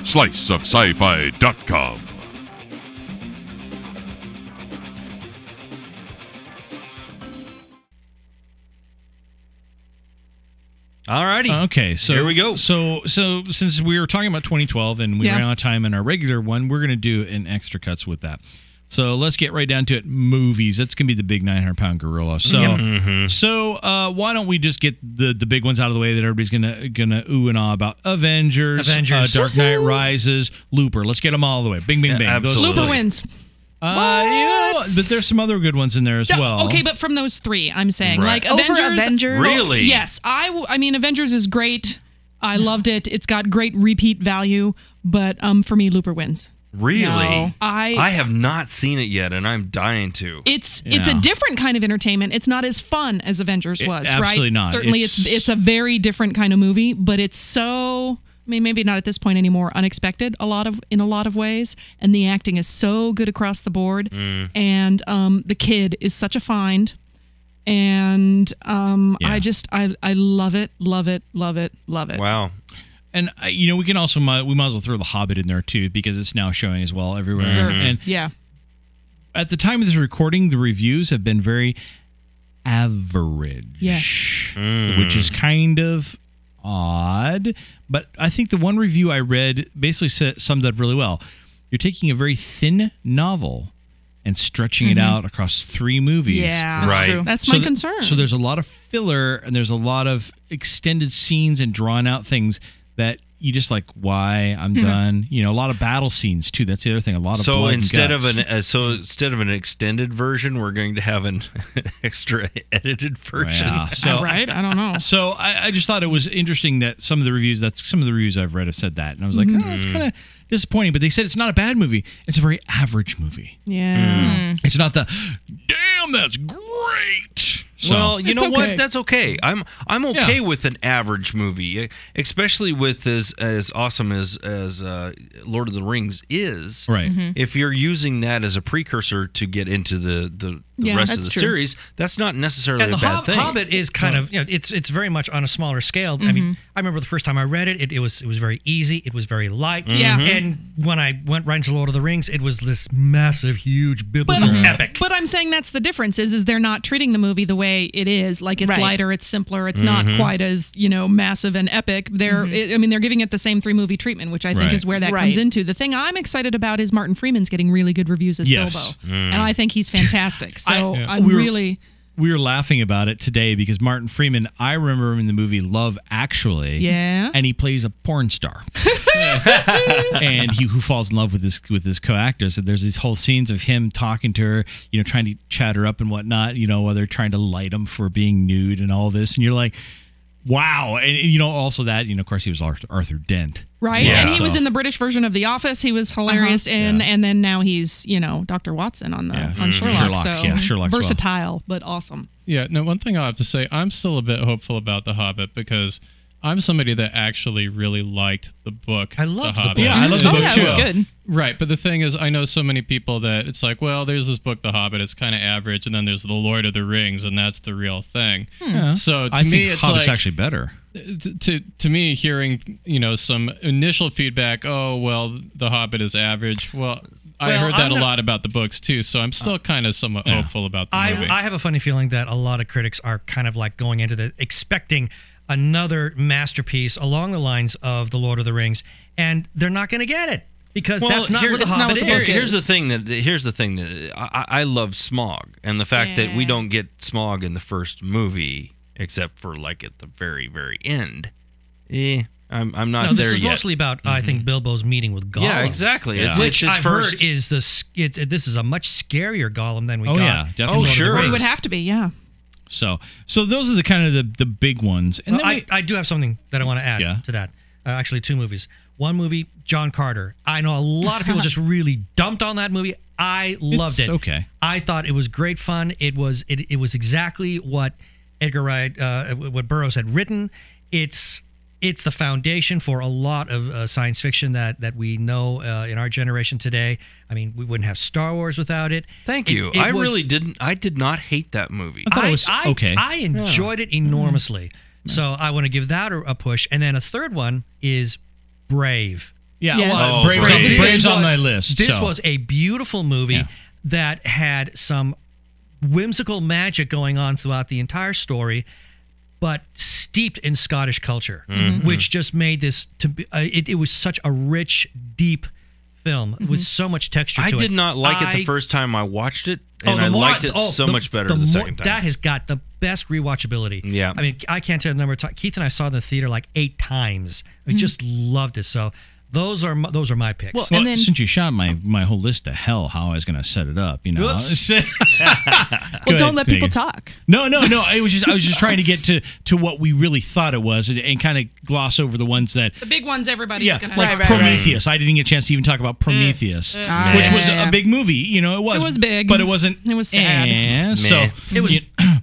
sliceofscifi.com. Alrighty. Okay, so here we go. So since we were talking about 2012 and we ran out of time in our regular one, we're going to do an extra cuts with that. So let's get right down to it. Movies. That's going to be the big 900-pound gorilla. So, why don't we just get the big ones out of the way that everybody's gonna ooh and ah about? Avengers. Dark Knight Rises, Looper. Let's get them all the way. Bing, bing, bing. Looper wins. But there's some other good ones in there as well. Okay, but from those three, I'm saying Over Avengers. Really? Yes, I mean, Avengers is great. I loved it. It's got great repeat value, but for me, Looper wins. Really? No, I have not seen it yet, and I'm dying to. It's a different kind of entertainment. It's not as fun as Avengers was, right? Absolutely not. Certainly, it's a very different kind of movie, but it's so. I mean, maybe not at this point anymore. Unexpected, in a lot of ways, and the acting is so good across the board. And the kid is such a find, and I love it, love it, love it, love it. Wow. And we can also we might as well throw The Hobbit in there too, because it's now showing as well everywhere. And at the time of this recording, the reviews have been very average, which is kind of odd, but I think the one review I read basically summed up really well. You're taking a very thin novel and stretching it out across 3 movies. Yeah, that's true. That's my concern. So there's a lot of filler, and there's a lot of extended scenes and drawn out things that you just like, why? I'm done. A lot of battle scenes too. That's the other thing. A lot of blood instead and guts. instead of an extended version, we're going to have an extra edited version. Yeah. Right? I don't know. So I just thought it was interesting that some of the reviews I've read have said that, and I was like, it's kind of disappointing. But they said it's not a bad movie. It's a very average movie. Yeah. It's not the damn, that's great. So, well, you know okay. what? That's okay. I'm okay with an average movie, especially with as awesome as Lord of the Rings is. Right. If you're using that as a precursor to get into the rest of the series, that's not necessarily a bad thing. Hobbit is kind of it's very much on a smaller scale. I mean, I remember the first time I read it, it was very easy. It was very light. Yeah. And when I went right into Lord of the Rings, it was this massive, huge biblical epic. But I'm saying that's the difference is they're not treating the movie the way it is. Like it's lighter, it's simpler, it's not quite as massive and epic. They're they're giving it the same 3-movie treatment, which I think is where that comes into. The thing I'm excited about is Martin Freeman's getting really good reviews as Bilbo, and I think he's fantastic. So we were laughing about it today because Martin Freeman, I remember him in the movie Love Actually, and he plays a porn star, and who falls in love with this co-actress. And there's these whole scenes of him talking to her, trying to chat her up and whatnot, while they're trying to light him for being nude and all this, and you're like, wow. And also that, of course, he was Arthur Dent. Right. Yeah, and he was in the British version of The Office. He was hilarious and then now he's, Dr. Watson on Sherlock. Sherlock. Versatile, but awesome. Yeah, no, one thing I'll have to say, I'm still a bit hopeful about The Hobbit because I'm somebody that actually really liked the book. I love The Hobbit. Yeah, I love the book too. It's good. Right, but the thing is, I know so many people that it's like, well, there's this book, The Hobbit, it's kind of average, and then there's The Lord of the Rings, and that's the real thing. So to me, it's Hobbit's like, actually better. To me, hearing some initial feedback, oh well, The Hobbit is average. Well, I heard that a lot about the books too, so I'm still kind of somewhat hopeful about the movie. I have a funny feeling that a lot of critics are kind of like going into the expecting another masterpiece along the lines of The Lord of the Rings, and they're not going to get it. Because that's not where The Hobbit is. Here's the thing that I love Smaug, and the fact that we don't get Smaug in the first movie, except for like at the very, very end. I'm not there yet. This is mostly about I think Bilbo's meeting with Gollum. Yeah, exactly. Yeah. Which I've heard is this is a much scarier Gollum than we got. Yeah, definitely. Oh, sure. It would have to be, yeah. So those are the kind of the big ones. And then I do have something that I want to add to that. Actually, 2 movies. One movie, John Carter. I know a lot of people just really dumped on that movie. I loved it. Okay. I thought it was great fun. It was exactly what Edgar Wright, what Burroughs had written. It's the foundation for a lot of science fiction that we know in our generation today. I mean, we wouldn't have Star Wars without it. Thank you. I did not hate that movie. I thought it was okay. I enjoyed it enormously. So I want to give that a push. And then a third one is Brave. Yeah, Yes. well, Oh, Braves. Braves on my list. This so. was a beautiful movie that had some whimsical magic going on throughout the entire story, but steeped in Scottish culture, which just made this to be. It was such a rich, deep film with so much texture to it. I did not like it the first time I watched it, and I liked it so much better the second time. That has got the best rewatchability. Yeah. I mean, I can't tell the number of times. Keith and I saw it in the theater like 8 times. We just loved it. So those are my picks. Well, And then- since you shot my whole list to hell, how I was going to set it up, you know. Oops. Well, don't let people talk. No. I was just trying to get to what we really thought it was, and kind of gloss over the ones that. The big ones everybody's going to like have. Prometheus. I didn't get a chance to even talk about Prometheus, which was a big movie. You know, it was big, but it wasn't. It was sad. So it was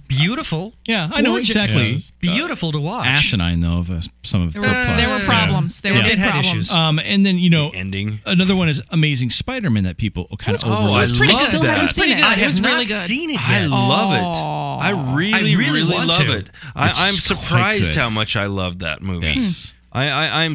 beautiful. Yeah, I know Gorgeous. exactly. Beautiful to watch. Asinine though of some of the There were problems. There were It big had problems. issues. and then ending. another one is Amazing Spider-Man that people kind of Oh, overlook. I It was pretty love good. that. It was pretty good. I It have was not really good. seen it I yet. love it. I really want love to. it. I'm It's quite surprised good. how much I love that movie. Yes. I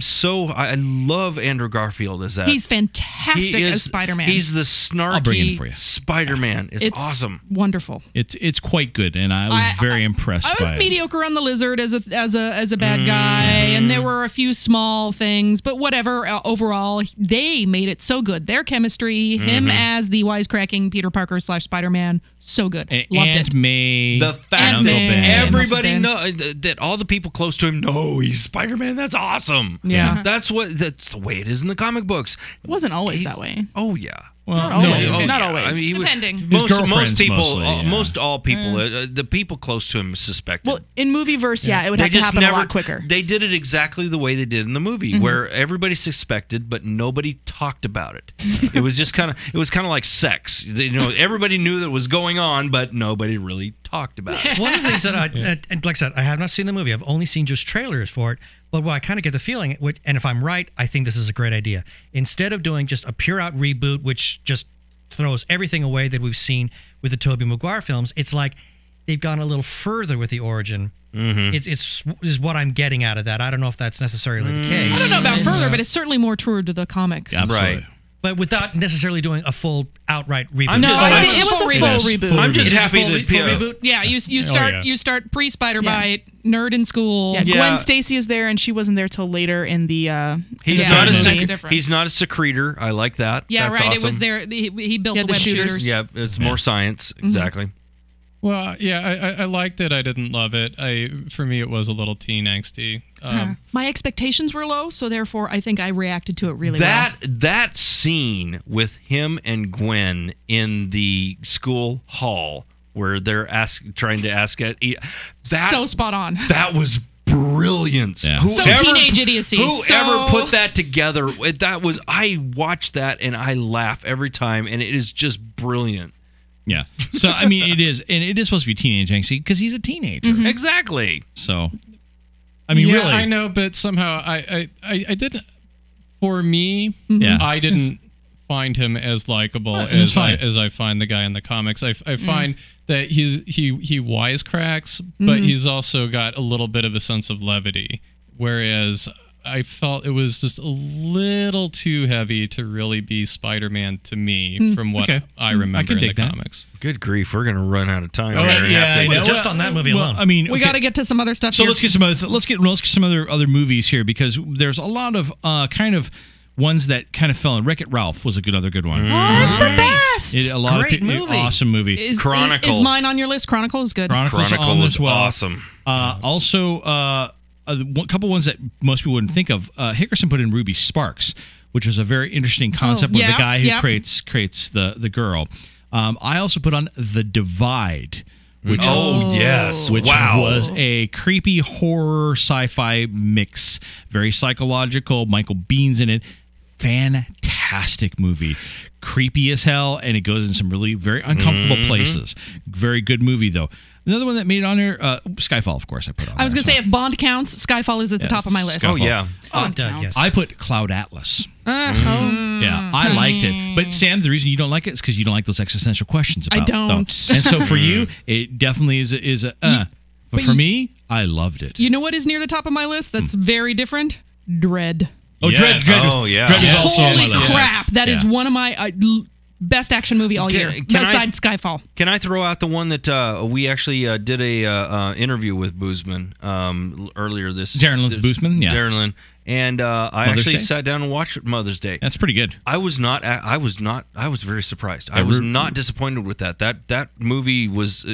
love Andrew Garfield as that. He's fantastic as Spider-Man. He's the I'll bring him for snarky you. Spider-Man. It's awesome. Wonderful. It's quite good, and I was very impressed I by was it. mediocre on the Lizard as a bad guy, and there were a few small things, but whatever. Overall, they made it so good. Their chemistry, him as the wisecracking Peter Parker / Spider-Man, so good. And Loved Aunt it. May. The fact Uncle that Ben. everybody Ben. know that all the people close to him know he's Spider-Man. That's awesome. Yeah. that's the way it is in the comic books. It wasn't always that way. Oh yeah. Well, Not always. no, Not yeah. always. I mean, he would- Depending. His most girlfriends people, mostly, yeah. most all people, the people close to him suspected. Well, in movie verse, it would They have to just happen never, a lot quicker. They did it exactly the way they did in the movie, where everybody suspected, but nobody talked about it. It was just kind of like sex. You know, everybody knew that it was going on, but nobody really talked about it. One of the things that and like I said, I have not seen the movie. I've only seen just trailers for it. But what I kind of get the feeling, and if I'm right, I think this is a great idea. Instead of doing just a pure out reboot, which just throws everything away that we've seen with the Tobey Maguire films, it's like they've gone a little further with the origin. It's is what I'm getting out of that. I don't know if that's necessarily the case. I don't know about further, but it's certainly more true to the comics. Absolutely. Right. But without necessarily doing a full outright reboot. I'm No, just- I it think was a full Yes. reboot. I'm just It is a happy full that full reboot. Yeah, you start pre Spider Yeah. Bite, nerd in school. Yeah, Yeah. Gwen Stacy is there, and she wasn't there till later in the. He's Yeah, not a movie. Different. he's not a secreter. I like that. Yeah, That's right. awesome. It was there. He built Yeah, the the web shooters. shooters. Yeah, it's more science. Exactly. Well, yeah, I liked it. I didn't love it. For me, it was a little teen angsty. My expectations were low, so therefore I think I reacted to it really That scene with him and Gwen in the school hall where they're trying to ask it. well. That So spot on. that was brilliant. Yeah. So teenage idiocy. Whoever So- put that together, I watched that and I laugh every time, and it is just brilliant. Yeah. So I mean, it is, and it is supposed to be teenage angsty because he's a teenager. Exactly. So, I mean, yeah, really, I know, but somehow I didn't. For me, Yeah. I didn't find him as likable Well, and it's as fine. I find the guy in the comics. I find that he wisecracks, but he's also got a little bit of a sense of levity. Whereas I felt it was just a little too heavy to really be Spider-Man to me from what okay. I remember in the dig that. comics. Good grief, we're gonna run out of time. Oh, here and yeah, have to- I know. Just on that movie well, alone. I mean, We okay. got to get to some other stuff. So here. let's get some other movies here because there's a lot of kind of ones that kind of fell in. Wreck-It Ralph was another good one. Oh, it's the best. A lot Great of movie. awesome movie. Is Chronicle. mine on your list? Chronicle is good. Chronicles Chronicle on was as well. awesome. Also, a couple ones that most people wouldn't think of. Hickerson put in Ruby Sparks, which was a very interesting concept with yeah, the guy who yeah. creates the girl. I also put on The Divide, which Yes. which wow. was a creepy horror sci-fi mix, very psychological. Michael Bihn's in it. Fantastic movie, creepy as hell, and it goes in some really very uncomfortable places. Very good movie though. Another one that made it on there, Skyfall, of course, I put on. I was there, going to say, if Bond counts, Skyfall is at the top of my list. Skyfall. Oh yeah. Yes. I put Cloud Atlas. Mm-hmm. Yeah, I liked it. But Sam, the reason you don't like it is because you don't like those existential questions about it, though. don't. And so for you, it definitely is a But for me, I loved it. You know what is near the top of my list that's very different? Dread. Oh, Yes. Dredd. Oh, yeah. Dredd is also on Holy my list. crap! That is Yeah. one of my best action movie all year, besides Skyfall. Can I throw out the one that we actually did a interview with Boozman earlier this Darren Lynn Boozman? Yeah. Darren Lynn. And I Mother's actually Day? sat down and watched Mother's Day. That's pretty good. I was very surprised. I was not disappointed with that. That movie was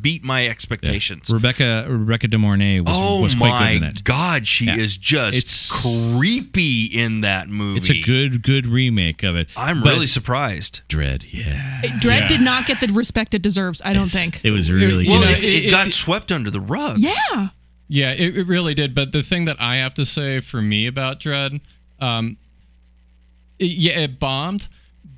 beat my expectations. Rebecca De Mornay was quite good in it. Oh my God, she is just creepy in that movie. It's a good remake of it. I'm really surprised. Dredd, yeah. Dredd did not get the respect it deserves, I don't think. It was really Well, good. it got swept under the rug. Yeah. Yeah, it really did. But the thing that I have to say for me about Dredd, it bombed,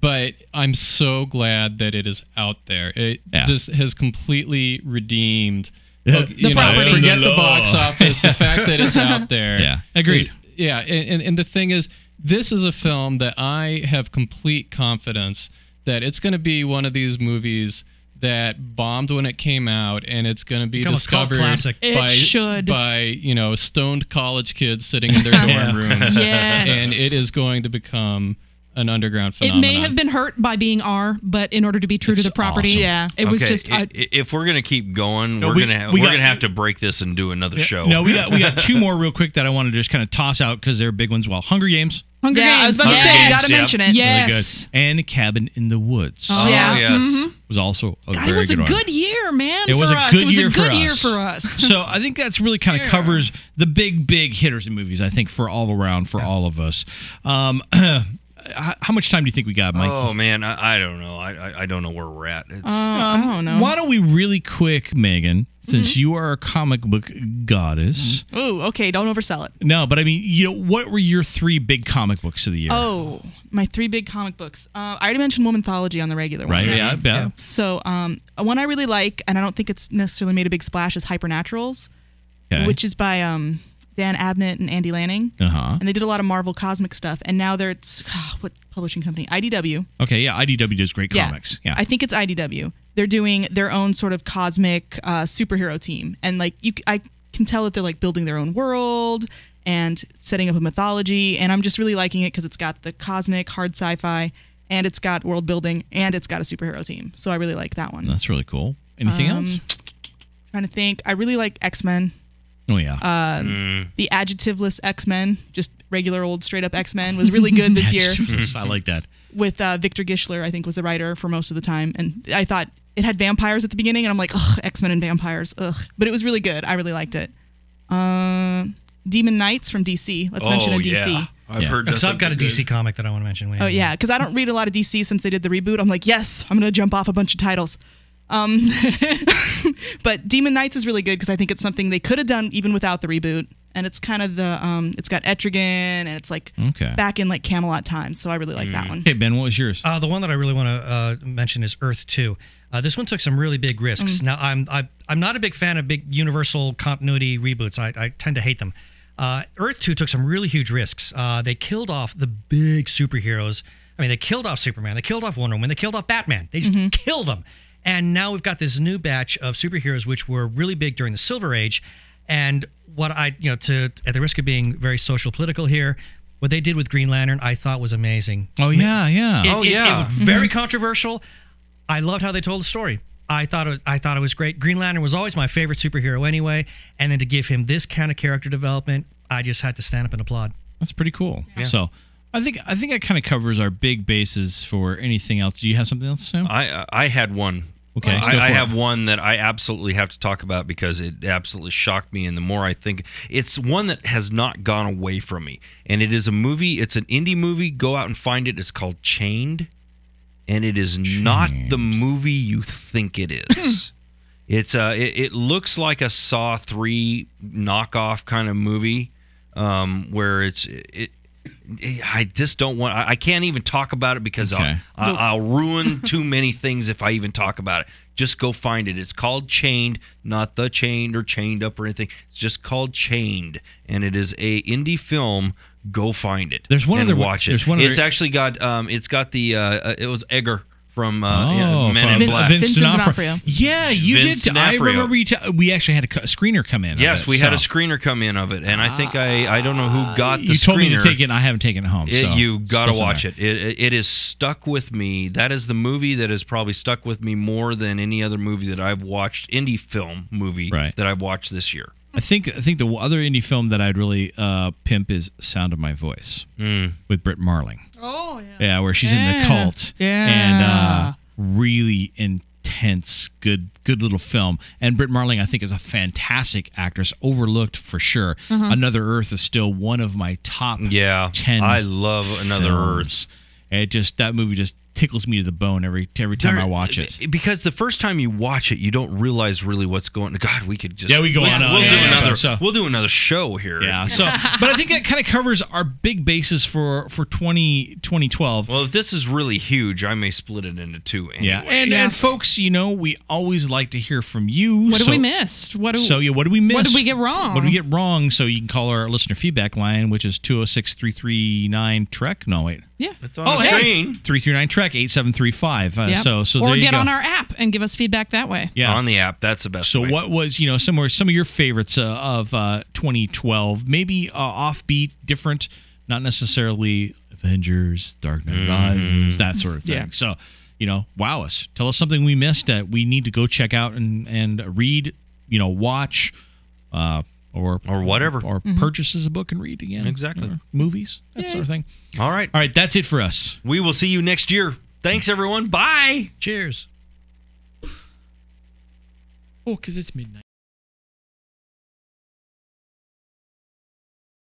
but I'm so glad that it is out there. It just has completely redeemed the property. Forget the box office, the fact that it's out there. Yeah, agreed. And the thing is, this is a film that I have complete confidence that it's going to be one of these movies that bombed when it came out, and it's going to be discovered by stoned college kids sitting in their dorm rooms. Yes. And it is going to become an underground phenomenon. It may have been hurt by being R, but in order to be true to the property, it was just. If we're gonna keep going, we're gonna have to break this and do another show. No, we got two more real quick that I want to just kind of toss out because they're big ones. Well, Hunger Games. Hunger Games. I was about to say, you got to mention it. Yes. Really good. And Cabin in the Woods. Oh, yeah. Yes. Was also a God, very it was good a one. good year, man. It was for a us. good It was year a good for year us. for us. So I think that's really kind of covers the big hitters in movies. I think for all around for all of us. How much time do you think we got, Mike? Oh man, I don't know. I don't know where we're at. I don't know. Why don't we really quick, Megan, since you are a comic book goddess. Oh, okay. Don't oversell it. No, but I mean, what were your 3 big comic books of the year? Oh, my 3 big comic books. I already mentioned Womanthology on the regular one. Right, yeah. So, one I really like, and I don't think it's necessarily made a big splash, is Hypernaturals, which is by Dan Abnett and Andy Lanning. Uh-huh. And they did a lot of Marvel cosmic stuff. And now what publishing company? IDW. Okay, yeah, IDW does great comics. Yeah. I think it's IDW. They're doing their own sort of cosmic superhero team. And I can tell that they're like building their own world and setting up a mythology. And I'm just really liking it because it's got the cosmic, hard sci-fi, and it's got world building, and it's got a superhero team. So I really like that one. That's really cool. Anything else? Trying to think. I really like X-Men. Oh, yeah. The adjectiveless X-Men, just regular old straight up X-Men, was really good this year. I like that. With Victor Gischler, I think, was the writer for most of the time. And I thought it had vampires at the beginning, and I'm like, ugh, X-Men and vampires, ugh. But it was really good. I really liked it. Demon Knights from DC. Let's mention a DC. Yeah. I've heard because I've got a DC comic that I want to mention. Oh, yeah, because I don't read a lot of DC since they did the reboot. I'm like, yes, I'm going to jump off a bunch of titles. But Demon Knights is really good because I think it's something they could have done even without the reboot. And it's kind of it's got Etrigan, and it's like back in like Camelot times. So I really like that one. Okay, Ben, what was yours? The one that I really want to mention is Earth 2. This one took some really big risks. Now, I'm not a big fan of big universal continuity reboots. I tend to hate them. Earth 2 took some really huge risks. They killed off the big superheroes. I mean, they killed off Superman. They killed off Wonder Woman. They killed off Batman. They just killed them. And now we've got this new batch of superheroes which were really big during the Silver Age. And what at the risk of being very social political here, what they did with Green Lantern, I thought was amazing. Oh, yeah. It was very controversial. I loved how they told the story. I thought it was great. Green Lantern was always my favorite superhero anyway, and then to give him this kind of character development, I just had to stand up and applaud. That's pretty cool. Yeah. So I think that kind of covers our big bases for anything else. Do you have something else, Sam? I had one. Okay, I have one that I absolutely have to talk about because it absolutely shocked me, and the more I think, it's one that has not gone away from me, and it is a movie. It's an indie movie. Go out and find it. It's called Chained, and it is not the movie you think it is. It looks like a Saw 3 knockoff kind of movie, where I just don't want. I can't even talk about it because I'll ruin too many things if I even talk about it. Just go find it. It's called Chained, not The Chained or Chained Up or anything. It's just called Chained, and it is a indie film. Go find it. There's one and other watch it. There's one it's actually got it was Egger from Men in Black. Vincent D'Onofrio. Yeah, you Vince did. I D'Onofrio. remember we actually had a screener come in. Yes, of it, we had a so. screener come in of it, and I think I don't know who got the You told me to screener. take it. And I haven't taken it home. So You it's got to still watch there. it. It is stuck with me. That is the movie that has probably stuck with me more than any other movie that I've watched, indie film movie Right. that I've watched this year. I think the other indie film that I'd really pimp is Sound of My Voice with Britt Marling. Oh yeah. Yeah, where she's in the cult. Yeah. And really intense, good little film. And Britt Marling, I think, is a fantastic actress, overlooked for sure. Another Earth is still one of my top 10. I love Another films. That movie just tickles me to the bone every time I watch it. Because the first time you watch it, you don't realize really what's going on. God, we could just we go on. We'll do another show here. Yeah. So, but I think that kind of covers our big bases for 2012. Well, if this is really huge, I may split it into two. Anyway. Yeah. And folks, we always like to hear from you. What did we miss? What did we miss? What did we get wrong? What did we get wrong? So you can call our listener feedback line, which is 206-339-TREK. No, wait. Yeah. It's on the screen. 339-TREK 8735. Yep. So or there you get go. on our app and give us feedback that way. Yeah. On the app. That's the best So way. what was, some of your favorites of 2012? Maybe offbeat, different, not necessarily Avengers, Dark Knight Rises, that sort of thing. Yeah. So, wow us. Tell us something we missed that we need to go check out and read, watch, or whatever. Or purchase as a book and read again. Exactly. Or movies, that sort of thing. All right. All right, that's it for us. We will see you next year. Thanks, everyone. Bye. Cheers. Oh, because it's midnight.